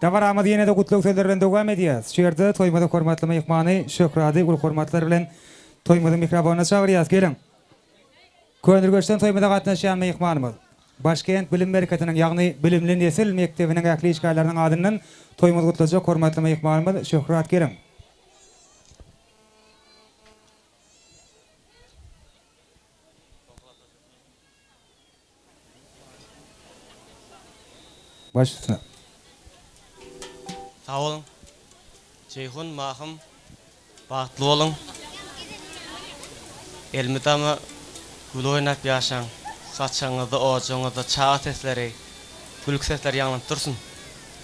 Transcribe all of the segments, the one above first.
Davarama diyene de kutluk sözlerden devam ediyaz. Şerde toymada hormatlı mehmanı Şökradi ul hormatlar bilen toymada mikrofona çağırıyaz. Gelin. Könürgöçten toymada gatnaşan mehmanımız. Başkent Bilim Merkezi'nin ýagny bilimli nesil mektebining ähli işgalarynyň adyndan toymada kutlajak hormatly mehmanymız Şökrat gelin. Başüstüne. Sağ olun. Ceyhun, mahım, bahtlı olun. Elmidamı gül oynap yaşan. Saçağınızda, oğucuğunuzda çağı sesleri, gülük sesleri yanılıp dursun.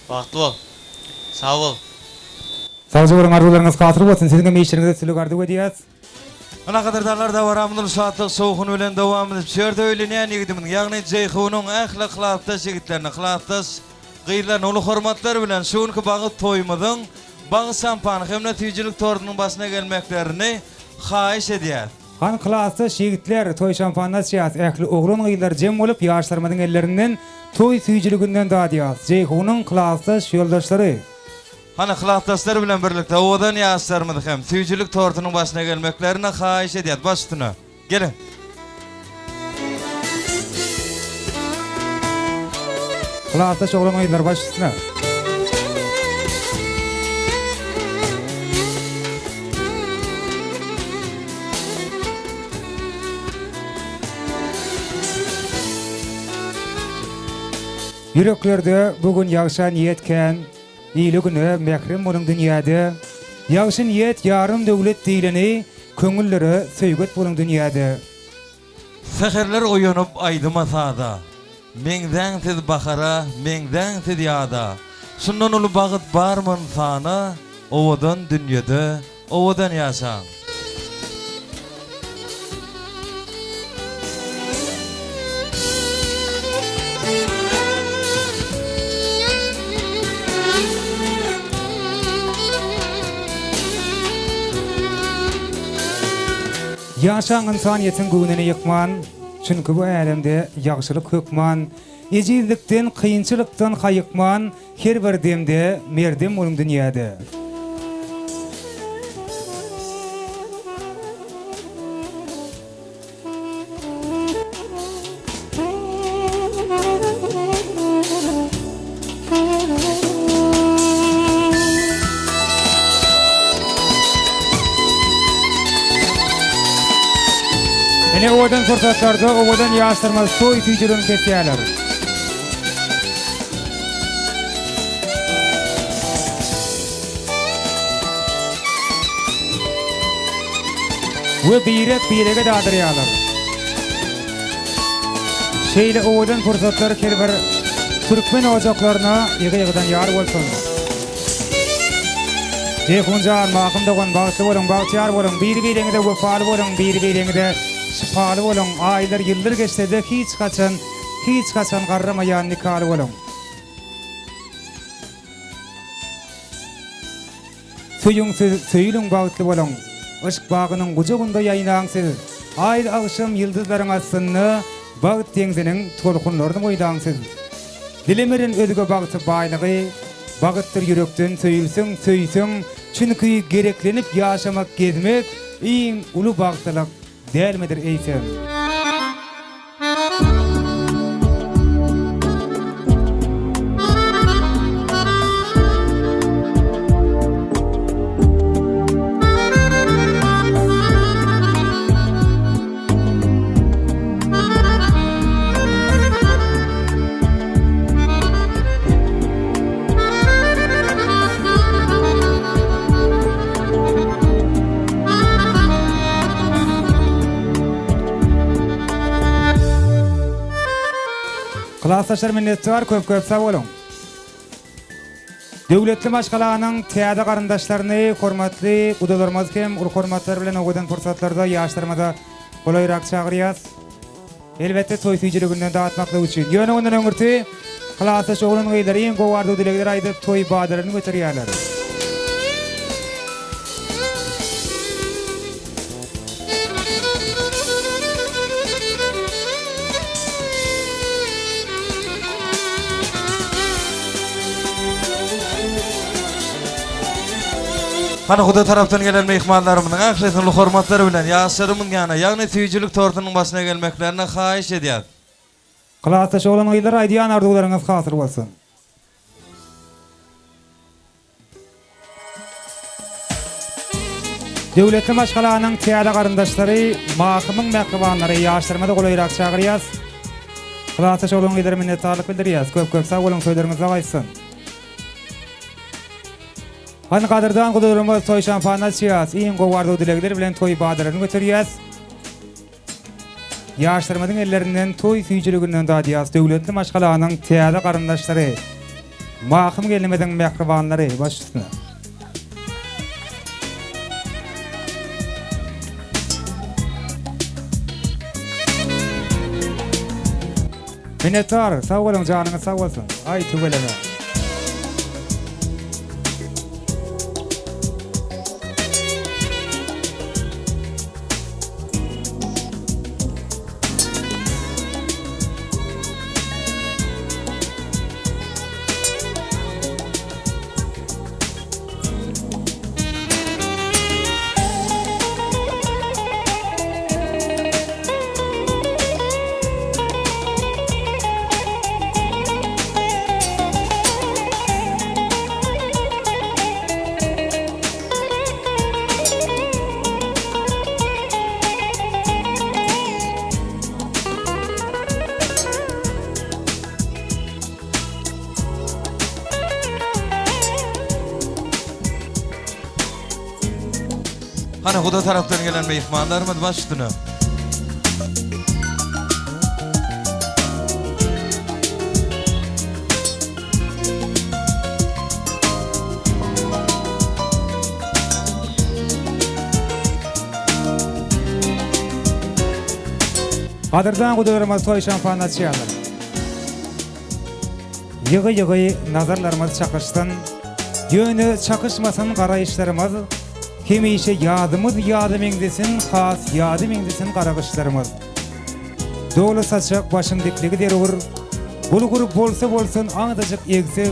Bahtlı ol. Sağ ol. Sağ olun arzularınız hatır bolsun. Siziňe meýişleriňizde sülük ardy edýäs. Ana kadardarlar da varamlyk saatlyk soğuğun bilen dowam edip şerde öýlenýän ýigitimiň ýagny Ceyhunyň ähli hylaapdaş ýigitlerine hylaapdaş gyýylan uly hormatlar bilen şuňky bagy toýmadyň bagy sampany hem netijelik tordunyň başyna gelmeklerini haýyş edýär. Han klasda şigitler toy şampanna şiýas ähli oglan gyýlar jem bolup ýaşlarmadyň ellerinden toy süýjüliginden daýýar. Ceyhunyň klasda ýoldaşlary Hana hylaapdaşlar bilen birlikde owadan ýaşlarmydy hem süýjülik tordunyň başyna gelmeklerini haýyş edýär. Baş üstüne. Gelin. klasda şoglan gyýlar baş üstüne. Yüreklerde bugün ýagşa niýetken, iyli güne mehrim bolan dünýäde, ýagşy niýet ýarym döwlet diýleni, köňüllere söýget bolan dünýäde. Seherler oýanyp aýdymasa-da, meňden tez bahara, meňden tez ýada. Şundan uly bagyt barmyn sana, owadan dünýede, owadan ýaşaň. Ýaşaň insan ýetin güwnüni ýykman, çünki bu älemde ýagşylyk hökman, ejizlikden, kıyınçylykdan haýykman, her bir demde merdem bolan dünýäde. Ene owadan fırsatlarda owadan ýaşdyrmaz toy tüýjüden ketýärler. We birege dadyrýarlar. Şeýle owadan fırsatlar her bir türkmen ojaklaryna ýygy-ýygydan ýar bolsun. Ceyhunjan mahym dogan bagty bolan, bagtyar bolan, bir-biriňizde wefaly bolan, bir-biriňizde şifaly bolan, aýlar ýyllar geçse-de hiç kaçan garramaýan nikaly bolan. Söýüň bagtly bolan, ışık bagynyň gujagynda ýaýnaňsyz, aýdy agşam ýyldyzlaryň astyny, bagyt deňziniň tolkunlaryny boýdaňsyz. Dilemerin özüge bagty baýlygy, bagytdyr ýürekden söýülseň, çünki gereklenip ýaşamak gezmek iň uly bagtylyk dälmidir eýsem. Klasdaşlar minnetdar, köp sağ bolun. Döwletli maşgalanyň täze garyndaşlaryny, hormatly udalarymyz hem ul hormatlar bilen owadan fursatlarda ýaşdyrmada golaýrak çagyrýas. Elbetde toy süýjüliginden dağıtmakla üçin. Ýöne ondan öňürti klasdaş oglan gyýlary iň gowardy dilegler aýdyp toy badalaryny götürýärler. Hani Huda taraftan gelen mehmanlarımın ahletini hormatları bilen yaşlarımın yana yani tüycülük tortunun başına gelmeklerine hayiş ediyat. Kılataş olan aylar aydiyan ardularınız hasır olsun. Devletli maşgalanın tiyada qarındaşları, mahkımın mehkabanları yaşlarmada qolayrak çağırıyaz. Kılataş olan aylar minnettarlık bildiriyaz. Köp sağ olun söylerinize qaysın. Hani qadırdan qudurumuz toy şampanat çiyaz. İyin qovardı dilegler bilen toy badırını götürüyaz. Yaşlarmadın ellerinden toy süyücülüğünden dadiyaz. Devletli maşgalanın tiyada qarındaşları, mahkım gelmeden mehkabanları baş üstüne. Minnettar, sağ olun canınız sağ olsun. Ay tübeleme. Hani Huda taraftan gelen mehmanlarımız baş üstüne. Qadırdan qudurumuz toy şampanat çiyalır. Yığı nazarlarımız çakıştın. Yönü çakışmasın qarayışlarımız. Hemişe yadımız yadım engdesin, has yadım engdesin qaragışlarımız. Dolu saçak başın dikligi derur. Bulgur bolsa anıdacık egsi.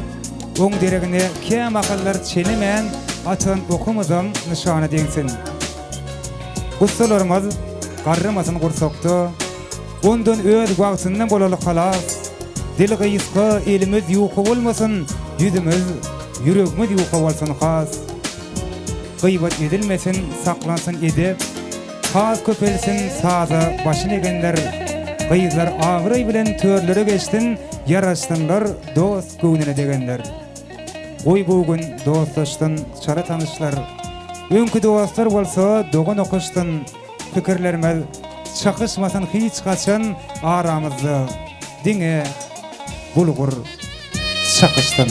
Oň deregine kem akallar çelemen atın okumuzam nişanı dengsin. Kustalarımız qarrymasın qursoktu. Ondan öz wagtyndan bolaly halas. Dil gysga elimiz ýoka bolmasyn, yüzümüz, yüregimiz ýoka bolsun has. Gıybat edilmesin, saklansın edip, has köpelsin saza başını egenler, gıyızlar ağrı bilen törlere geçtin, yaraştınlar dost göğününe degenler. Oy bugün dostlaştın, çara tanışlar, önkü dostlar bolsa doğun okuştun, fikirlerimiz çakışmasın hiç kaçın aramızda, dine bulgur çakıştın.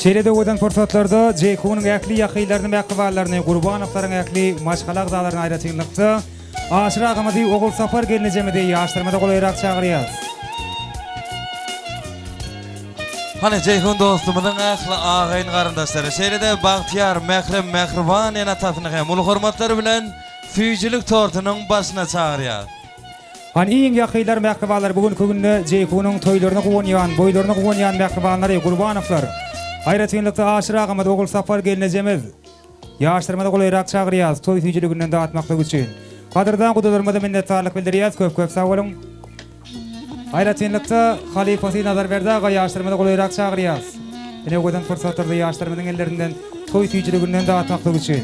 Şeýle döweden fursatlarda Jeyhunyň äkli ýakylaryny mäkballaryny Gurbanowaryň äkli maşgalak daglaryny aýratynlykda aşyragymyzy ogul safar gelinejemidi ýaşdyrmada golayrak çagyrýar. Hani Ceyhun dostumuzun ähli ağayn garyndaşlary şeýle-de Bagtyar Mehrem Mehriban ýa tatyny hem ulu hormatlary bilen Füýjilik tortunyň başyna çagyrýar. Hani iň ýakylar mäkbalar bugünkü günde Jeyhunyň toýlaryny gowanýan, boýlaryny gowanýan mäkbalary Gurbanowlar aýratynlykda aşyragymyzy ogul safar gelinejemiz ýaşdyrmada golayrak çagyrýar. Toý füýjiliginden dağıtmakda üçin. Kadırdan gudalarymyza minnetdarlyk bildirýär. Köp sag bolun. Aýratynlykda halifasy Nazarberdaga ýaşdyrmada golayrak çagyrýar. Ene godan fursatlarda ýaşdyrmanyň ellerinden toý füýjiliginden dağıtmakda üçin.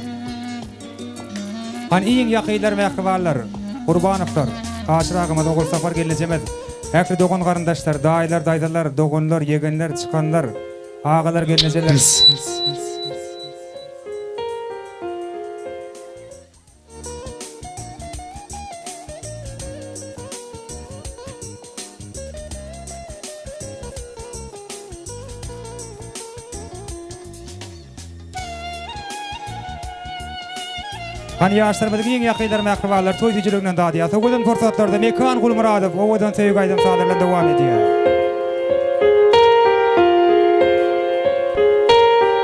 Han iň ýakylar mäkbalar Gurbanowlar aşyragymyzy ogul safar gelinejemiz. Äkli dogan garyndaşlar, daýlar, daýdalar, doganlar, yegenler, çykanlar, ağalar gelinejekler. Hani ýaşdyrmady iň ýakylar mäkbalar toý füýjiliginden dağıtýar. Soňky fursatlarda Mekan Gulmuradow owadan töýük aýdym sadarlan dowam edýär.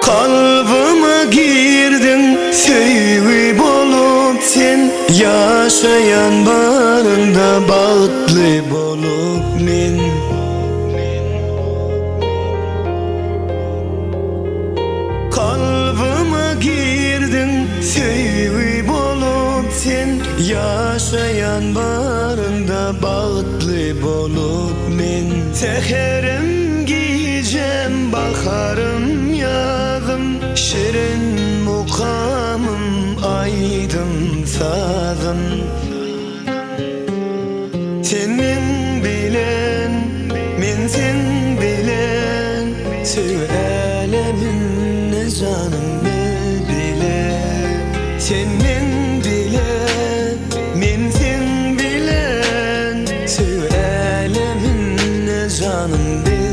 Kalbıma girdin söýüp bolup sen ýaşayan barında bagtly bolup men Kalbıma girdin söýüp bolup sen ýaşayan barında bagtly bolup men Seherem giyeceğim baharım yazım şirin mukamım aydım sazım Senin bilen men sen bilen söylemin ne canım bilen Senin bilen men sen bilen söylemin ne canım bilen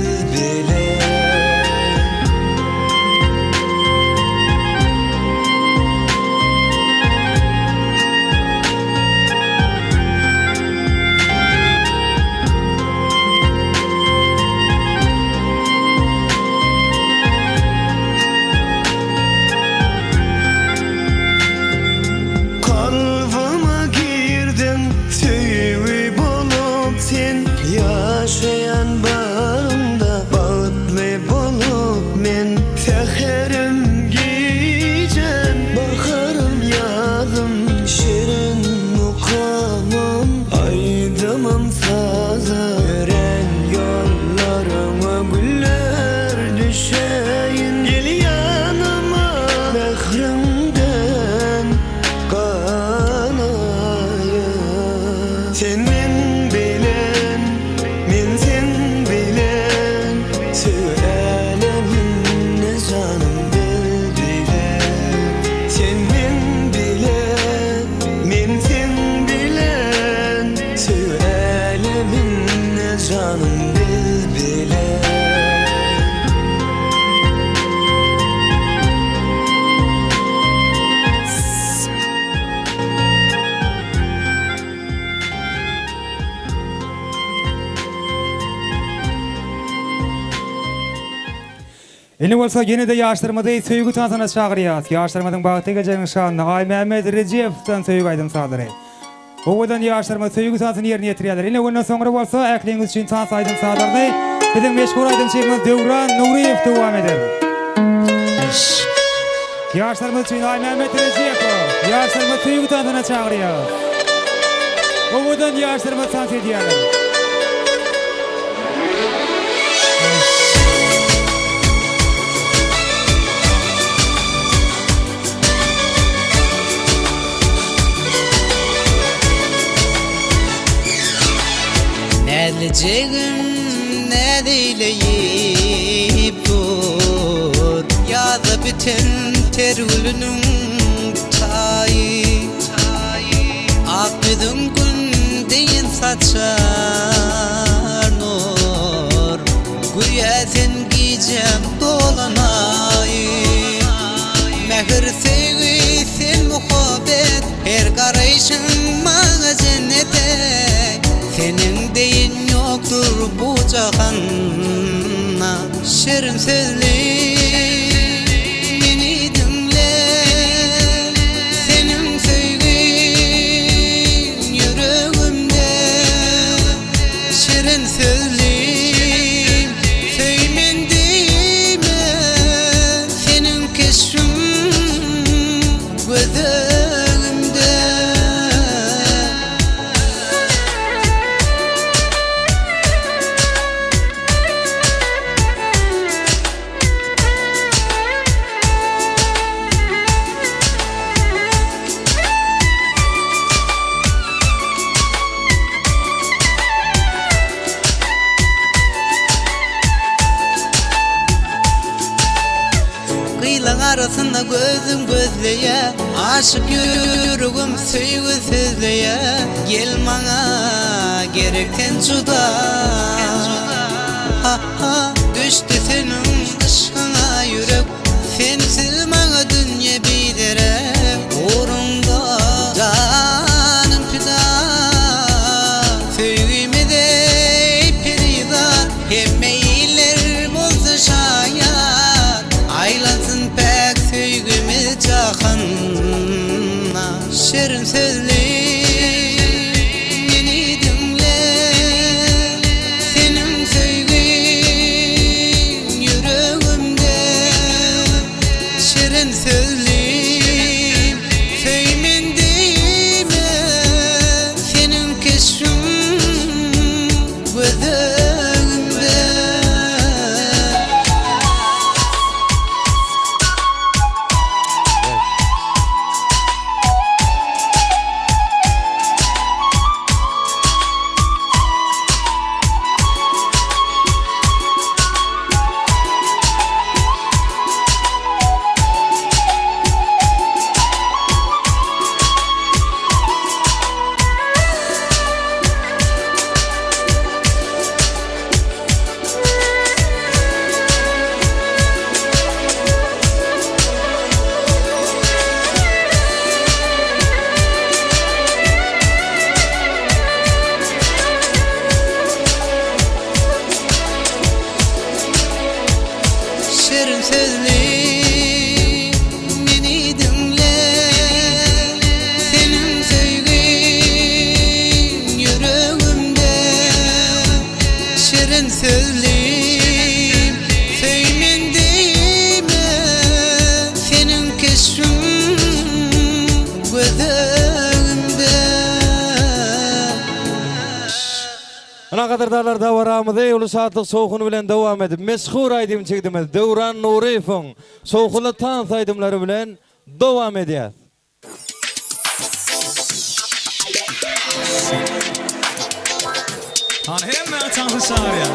Ene bolsa ýene-de ýaşdyrmady söýgü tansana çagyrýar. Ýaşdyrmadyň bagty gejeniň şanyna Ay Mehmet Rejepowdan söýgü aýdym sadary. Owadan ýaşdyrma söýgü tansany ýerine ýetirýärler. Ene ondan soňra bolsa äkliňiz üçin tans aýdym sadary. Biziň meşhur aýdym çekimiz Dewran Nuriýew dowam eder. Ýaşdyrma üçin Ay Mehmet Rejepow ýaşdyrma söýgü tansana çagyrýar. Owadan ýaşdyrma tans edýärler. Geleceğim ne diyleyip dur ya da bütün terülünün tayı Akıdım gün deyin saçar nur Güya sen giyeceğim dolana bu cahanna şirin sözlü meni dinle senin sevgin yüreğimde şirin sözlü söymendiğime senin keşfin gözümde Kıyılan arasında gözüm gözleye aşık yüreğim sevgi sözleye gel bana gerekten juda ha ha düştü senin aşkına yürek sensiz bana dünya bidere uğrunda canım fida sevgimi de perida hem meyiller bolsa şayat aylansın pek sevgimi cahanna şirin sözlü meni dinle senin sevgin yüreğimde şirin sözlü söymendiğime senin keşfin gözümde. Şirin sözlü meni dinle senin sevgin yüreğimde şirin sözlü söymendiğime senin keşfin gözümde. Ana kadardalar da varamıda ulu saatlik soğukunu bilen devam edip meshur aydım çekdimiz Devran Nurif'in soğukulu tan saydımları bilen devam ediyaz. Han hemen tanrı çağırıyor.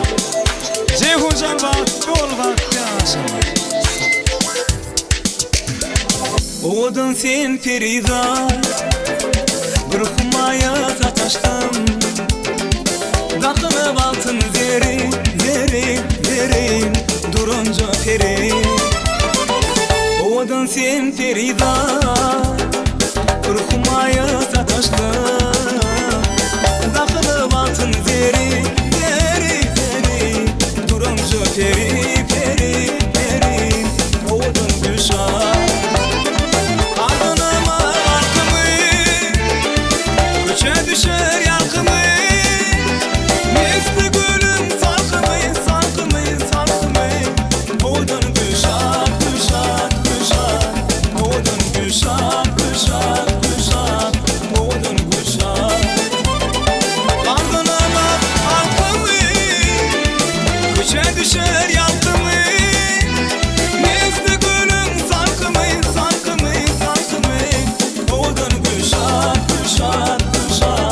Ceyhuncan bak, dol bak yaşam. Odun sen perida, Gürhumaya sataştım. Dağını altın verin, verin, verin, durunca perin. Odun sen perida, Gürhumaya sataştım. Dağını altın verin, verin, verin, durunca peri, peri, peri. Odun gülşah. Ardınıma arkımı, köçe düşer yankımı. Mesli gülüm salkımı, salkımı, salkımı. Odun gülşah, gülşah, gülşah. Odun gülşah, gülşah, gülşah. Odun gülşah. Ardınıma arkımı, köçe düşer yankımı. Mesli gülüm salkımı, salkımı, salkımı. Odun gülşah, gülşah, gülşah.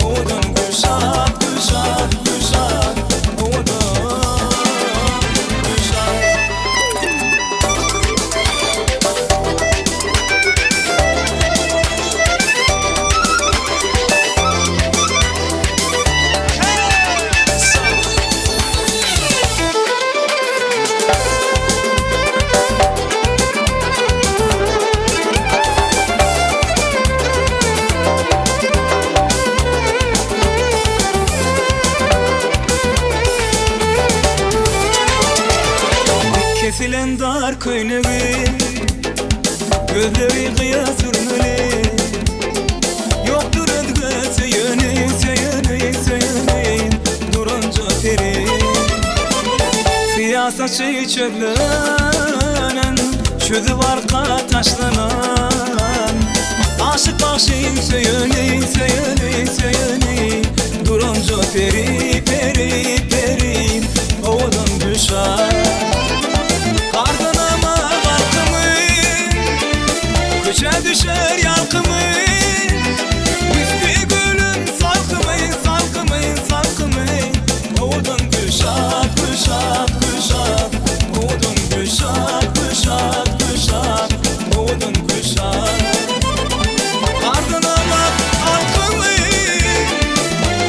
Odun gülşah, gülşah, gülşah. Odun gülşah. var köynüğü Gözleri kıya sürmeli Yoktur ödgü söyünü Durunca peri Siyasetçi çöplenen Çözü arka taşlanan Aşık başım söyünü Durunca peri Oğlum düşer Kardınama balkımı Köçe düşer yalkımı Üstü gülüm salkımı Oğlum kuşak Oğlum kuşak Oğlum kuşak Kardınama balkımı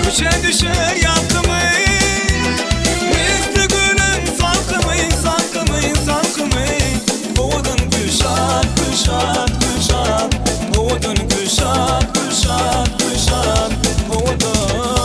Köçe düşer yalkımı Üstü gülüm salkımı Oğlum kuşak Oğlum kuşak Oğlum kuşak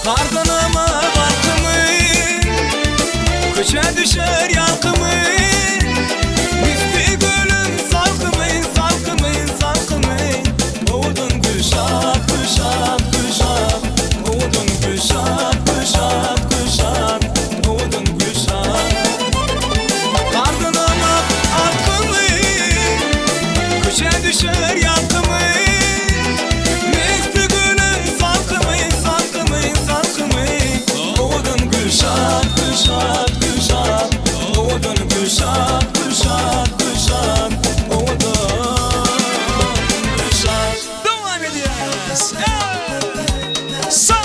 Kardınama balkımı Köçe düşer yalkımı Üstü gülüm salkımı Oğlum kuşak Oğlum kuşak Oğlum kuşak Kardınama balkımı Köçe düşer yalkımı Üstü gülüm salkımı Oğlum kuşak Oğlum kuşak Oğlum kuşak Devam ediyoruz Sağ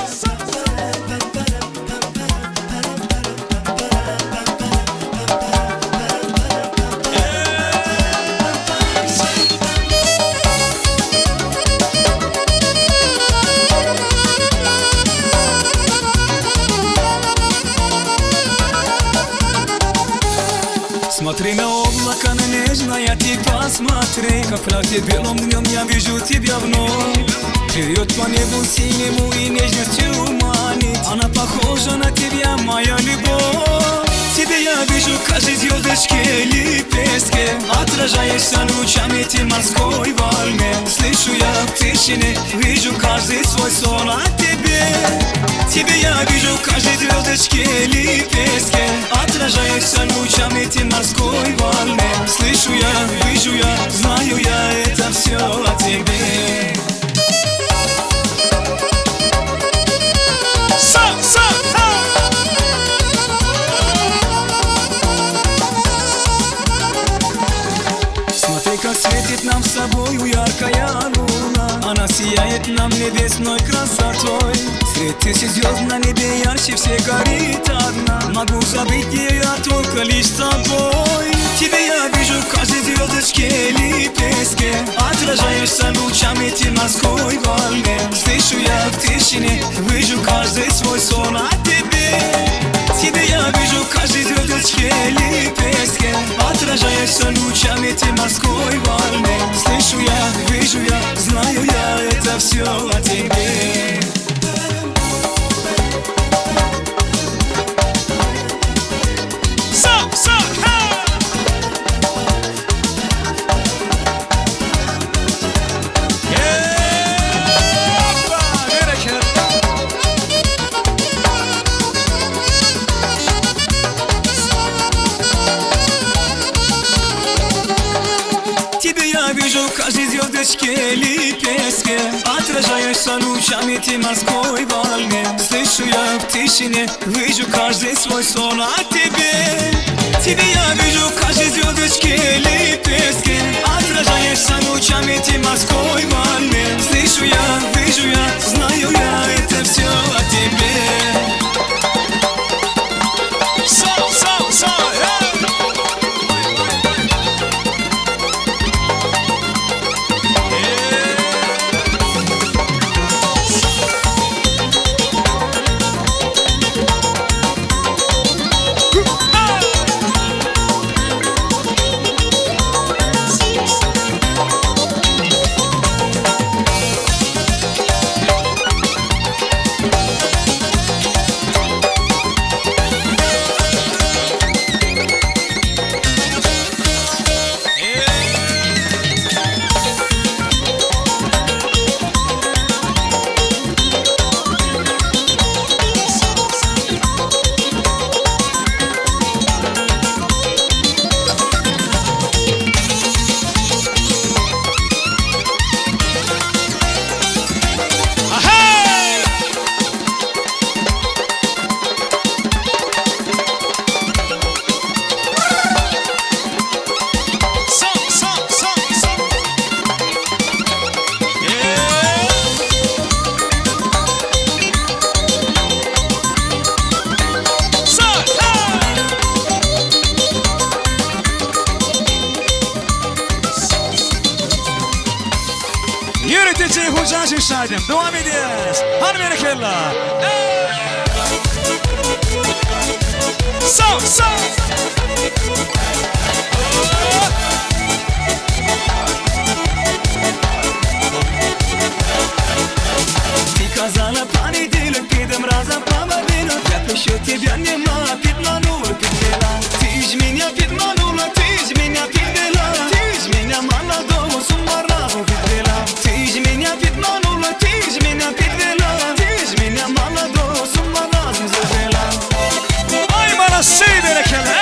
Смотри на облако, на нежное посмотри Как платье белом днем я вижу тебя вновь Плюет по небу синему и нежностью манит Она похожа на тебя, моя любовь Тебе я вижу каждой звездочке лепестке Отражаешься лучами ты морской волне Слышу я в тишине, вижу каждый свой сон о тебе Тебе я вижу каждой звездочке лепестке Отражаешься лучами ты морской волне Слышу я, вижу я, знаю я, это все о тебе Смотри, как светит нам с собою яркая луна Она сияет нам небесной красотой Средь тысяч звезд на небе ярче всех горит одна Могу забыть ее я только лишь с тобой Тебе я вижу в каждой звездочке лепестке Отражаешься лучами ты морской волне Слышу я в тишине, вижу каждый свой сон о тебе Тебе я вижу в каждой звездочке лепестке Отражаешься лучами ты морской волне Слышу я, вижу я, знаю я, это все о тебе dışkeli peske Atražajaš sanu šamiti marskoj valne Slišu ja tišine, viđu každe svoj son a tebe Ti da ja viđu každe zjo dışkeli peske Atražajaš sanu šamiti marskoj valne Slišu ja, viđu ja, znaju ja это все о тебе Yürütücü Hocacı Şahidim. Devam ediyoruz. Hanım yerekerler. Sağ, sağ. Ты казала, пани дилю, пидем разом по мобилю Я пишу тебя нема, підманула, підвела Ты ж меня підманула, ты ж меня підвела Ты ж меня молодого с ума разом підвела Ты ж меня підманула, ты ж меня підвела Ты ж меня молодого с ума разом завела Ay bana şey berekeler.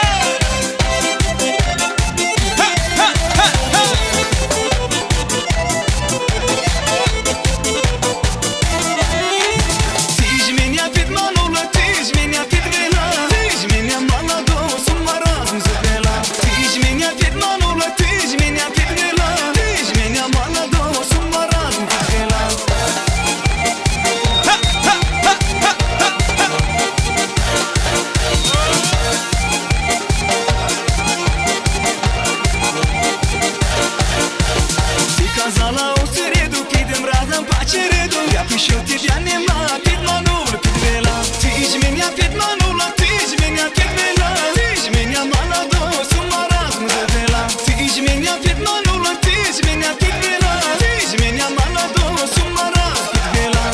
Ты ж меня підманула, ты ж меня підвела Ты ж меня молодого с ума разом завела Ты ж меня підманула, ты ж меня підвела Ты ж меня молодого с ума разом підвела Ты казала у среду, пидем разом по череду Я пишу тебя нема, підманула, підвела Ты ж меня підманула, ты ж меня підвела Ты ж меня молодого с ума разом завела Ты ж меня підманула, ты ж меня підвела Ты ж меня молодого с ума разом підвела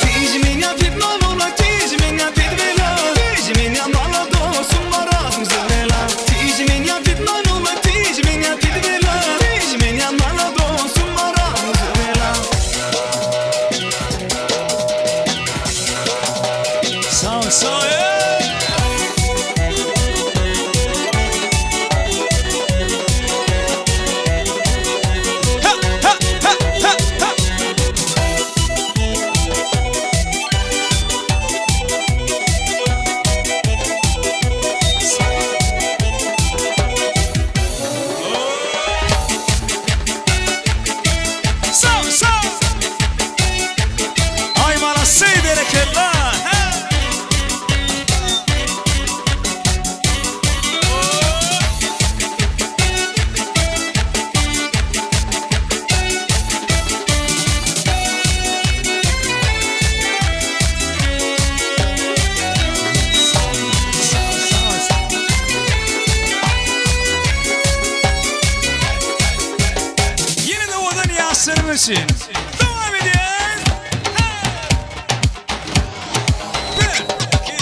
Ты ж меня підманула, ты ж меня підвела Ты ж меня молодого с ума разом завела Ты ж меня підманула, ты ж меня підвела Ты ж меня молодого с ума разом завела Sağ, sağ. Sağ, sağ. Ay bana şey berekeler. Yine de oradan Yasemin için. Devam ediyoruz. Bir, iki,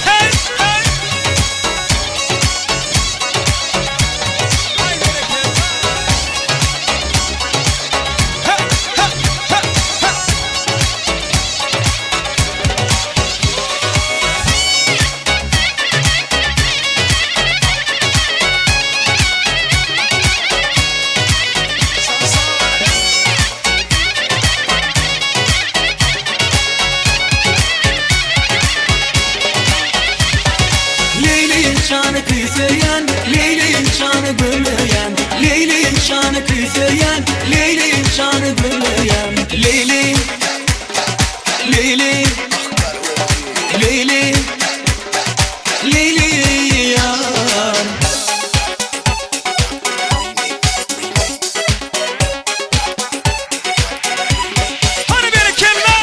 hey, hey. Ay berekeler. kıysayan Leyleğin şanı gülüyen Leyleğin şanı kıysayan Leyleğin şanı gülüyen Leyleğin Leyleğin Leyleğin Leyleğin Hadi bir kelime.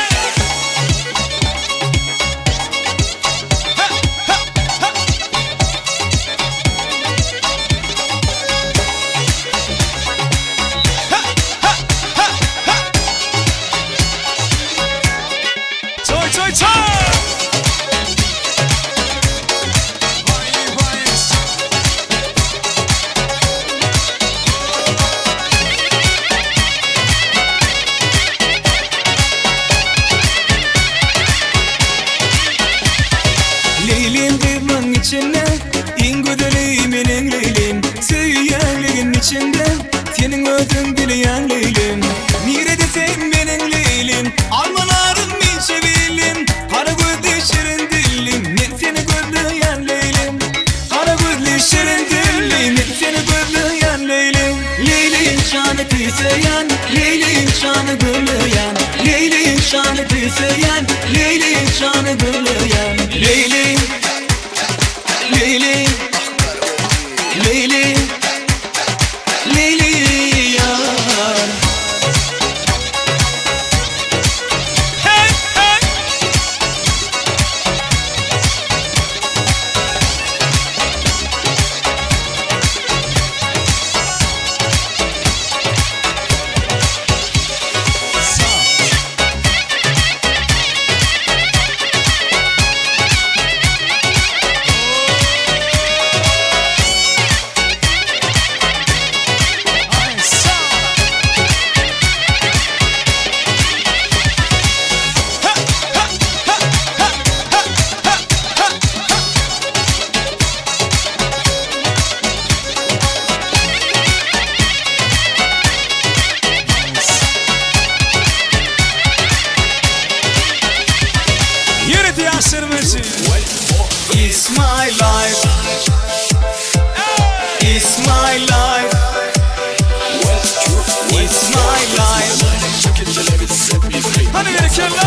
Toy toy toy. Leylim kıymın içinde en güzeli benim Leylim Söyleyenliğin içinde senin ödün bileyen Leylim Nerede sen benim Leylim Almalarım ben sevilim Kara gözlü şirin dilim Ben seni gözleyen Leylim Kara gözlü şirin dilim Ben seni gözleyen Leylim Leylim şanı kıysayan Leylim şanı gülüyen Leylim şanı kıysayan Leylim şanı gülüyen Leylim Leylim Leylim Leylim yar Hey hey. Unity Asırmacı. It's my life It's my life It's my life Hadi bir kelime.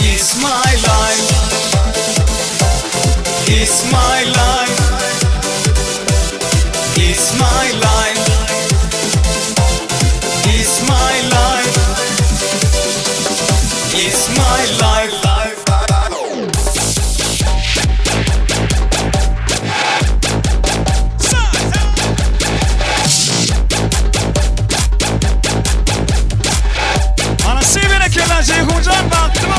It's my life It's my life It's my life It's my life It's my life Anası bir kelime. Ceyhuncan baktı mı?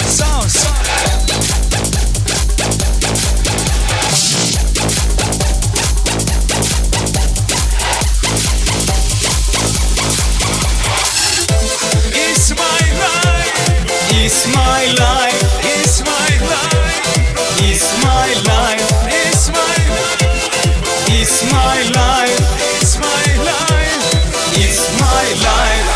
Sağ ol, sağ ol. It's my life. It's my life It's my life. It's my life It's my life. It's my life It's my life. It's my life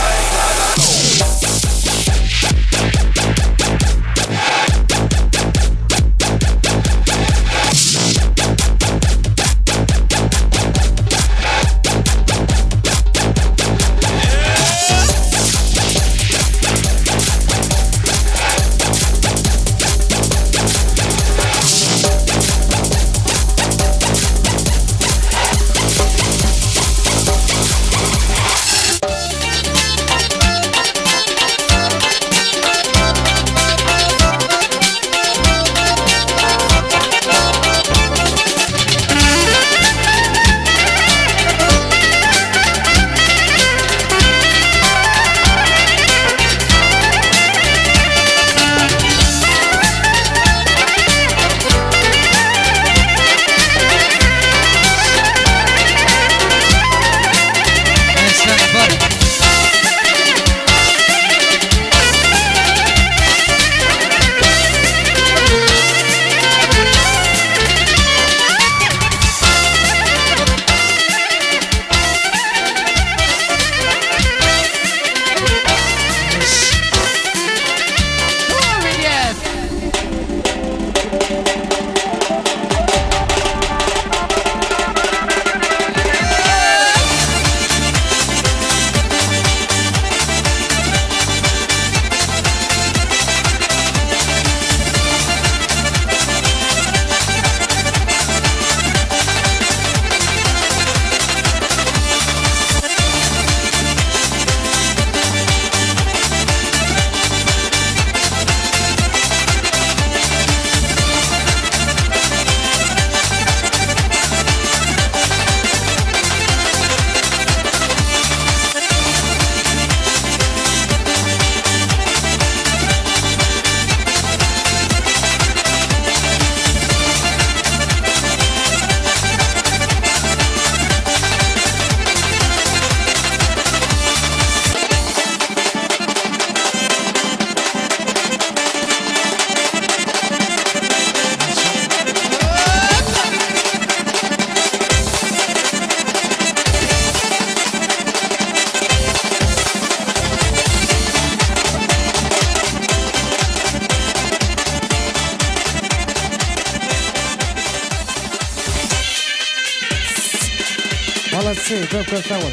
Balası, çok sağ olun.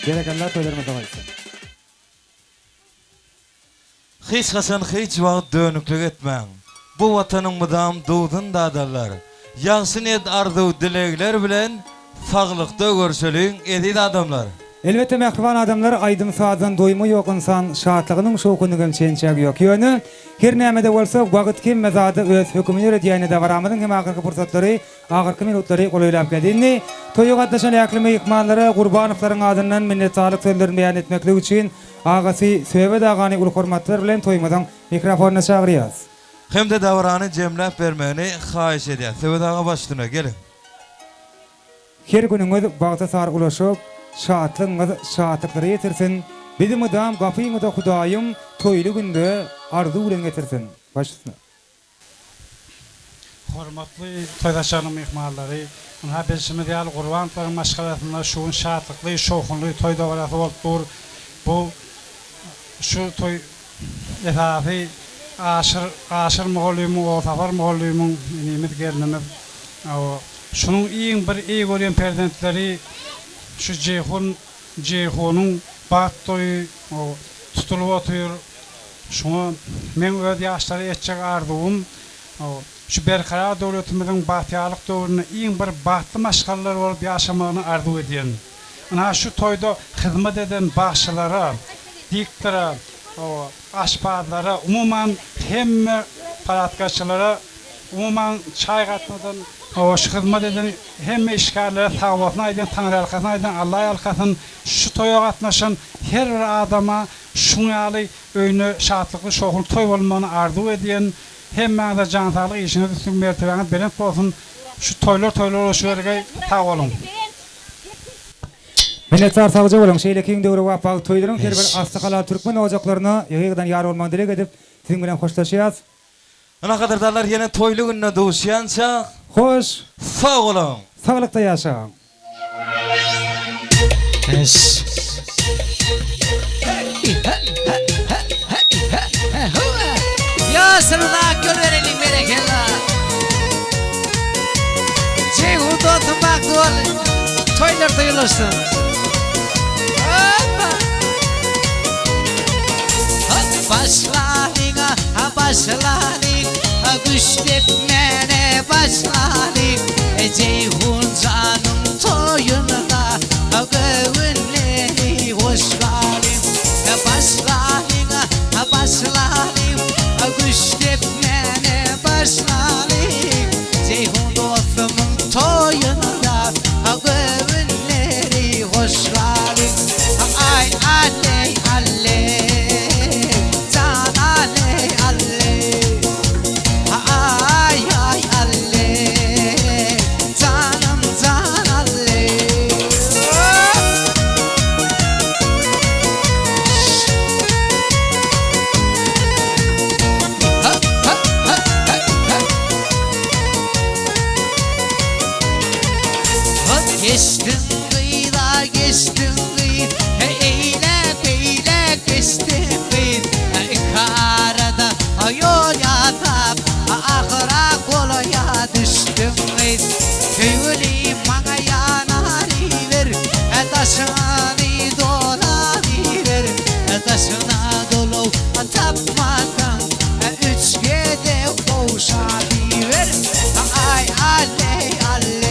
Gerekenler toylarımıza varsın. Hiç hasan hiç wagt dönüklük etmeň. Bu watanın mydam dowdun dadarlar. Ýaxşy niyet arzu dilegler bilen faglykda görşeliň edid adamlar. Elbette mehriban adamlar aydym sazdan doyma yok insan şatlygynyň şu gündäm çençägi yok. Ýöne her näme-de bolsa wagt kim mezada öz hökümini ödýäne de baramyň hem ahyrky fursatlary, ahyrky minutlary golaýlap geldi. Toýa gatnaşan ýakly mehmanlara Gurbanowaryň adyndan minnetdarlyk sözlerini beýan etmeklik üçin agasy Söwet agany ulu hormatlar bilen toýmadan mikrofona çagyrýas. Hem de davrany jemläp bermegini haýyş edýär. Söwet aga başlyna gelin. Her günüňiz bagta sar ulaşyp şatlygyňyz şatlyklara ýetirsin. Bizim adam gapyňyza Hudaýym toýly günde arzu bilen getirsin. Başlyna. Hormatly toýdaşanyň mehmanlary, ha bizim diýal Gurbanowaryň maşgalatynda şu şatlykly, şokunly toýda barasy bolupdyr. Bu şu toy etapy aşyr moğolymy, otafar moğolymy nimit gernimi. Şunun iň bir görýän perdentleri şu Jehonyň bat toy tutulup otyr. Şunu men öz ýaşlary etjek ardugum. Şu berkarar döwletimiziň batýarlyk döwrüne iň bir batly maşgallar bolup ýaşamagyny arzu edýän. Ana şu toýda hyzmat eden başçylara, diktora, aşpazlara, umuman hemme paratgaçylara, umuman çay gatmadan şu hyzmat eden hemme işgärlere tawatna aýdan, Taňry alkasyna aýdan, Allah alkasyn şu toýa gatnaşan her bir adama şuňaly öýüne şatlykly şoğul toý bolmagyny arzu edýän. Hemme de can sağlık işine düşsün mertebeňiz bilen bolsun. Şu toýlar oluşýarga tag bolun. Minnetdar sagja bolun. Şeýle kiň döwre wapag toýlaryň her bir astaqala türkmen ojaklaryna ýygydan ýar bolmagy dilek edip siziň bilen hoşlaşýas. Ana kadardalar yine toýly gününe dowuşýança Hoş, sag bolun. saglykda ýaşaň. Yasırına görelim berekella. Ceyhun'da oturmak dualı. Toylar toyulaşsın. Başladık, güçlük mene başladık. Ceyhun canım toyunda, gövünleri hoş geldin. Başladık, güçlük mene başladık. Ceyhun dostumun toyunda, gövünleri hoş geldin. Ay aley aley. Geçtin kıyıda geçtin kıyı, eyle beyle geçtin kıyı. Karada yol yatap, ahıra kolaya düştüm kıyı. Köyülü bana yanarıver, taşını dolanıver. Taşına dolu tapmadan, üç gede koşadıver. Ay aley aley.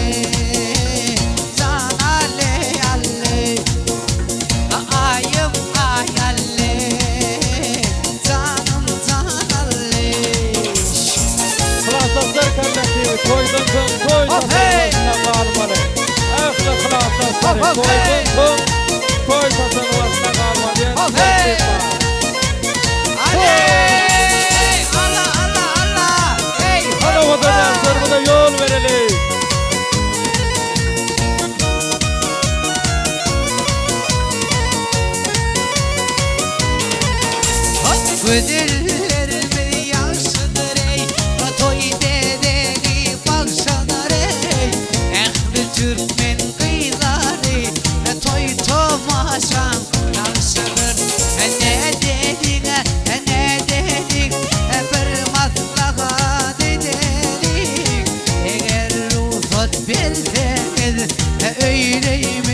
Toydan soň toýdan galmaly. Ähli hylaslar toydan soň toýdan wasna galmaly. Aley! Allah Allah Allah! Hey! Hana wadalar sorguda ýol bereli. Güdüllerimi yansıdır ey, toy dedeni baksanar ey. Ehli Türkmen kıyıları, toy tomaşan yansıdır. Ne dedin, bir matlaka dedik. Eğer ruhsat bilseniz, öyleyim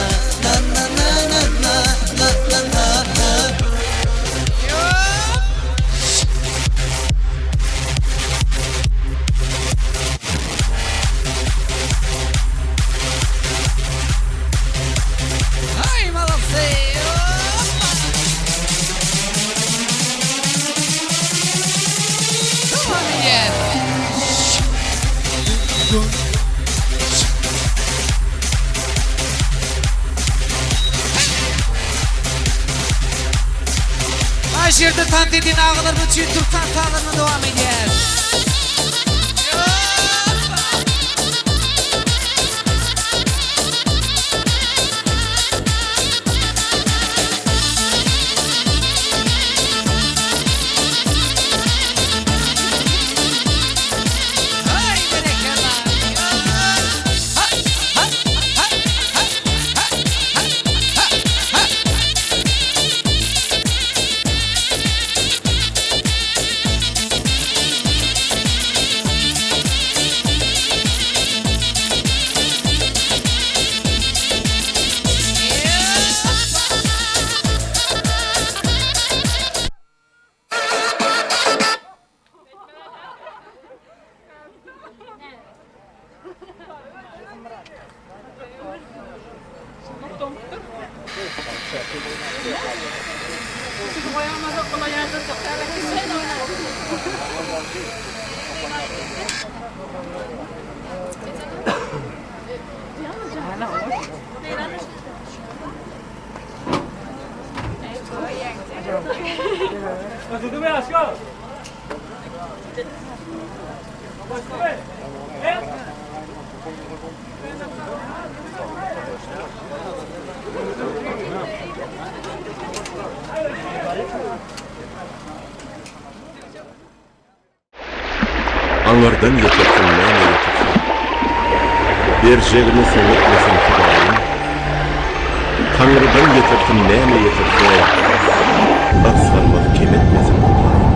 gün. Aşırdı tantidin ağlarını için Türk tantalarına devam eder. Anlardan yetersin, neyine yetersin. Berjeğini sen etmesin Hüdaýym. Tanrıdan yetersin, neyine yetersin. Aslanmaz kim etmesin Hüdaýym.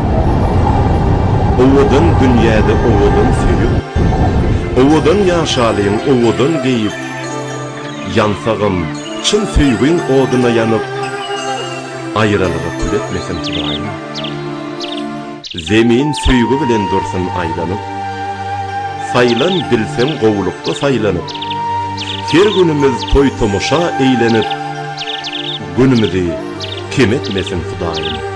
Owadan dünýäde owadan sevip, owadan ýaşalyň, owadan geýip, yansagym, çyn süýgüň oduna ýanyp, aýralyga kül etmesin Hüdaýym. Zemin süýgü bilen dursun aýlanyp, saylan bilsen gowlukda saylanyp, her günümüz toy tomuşa eýlenip, günümüzi kim etmesin Hüdaýym.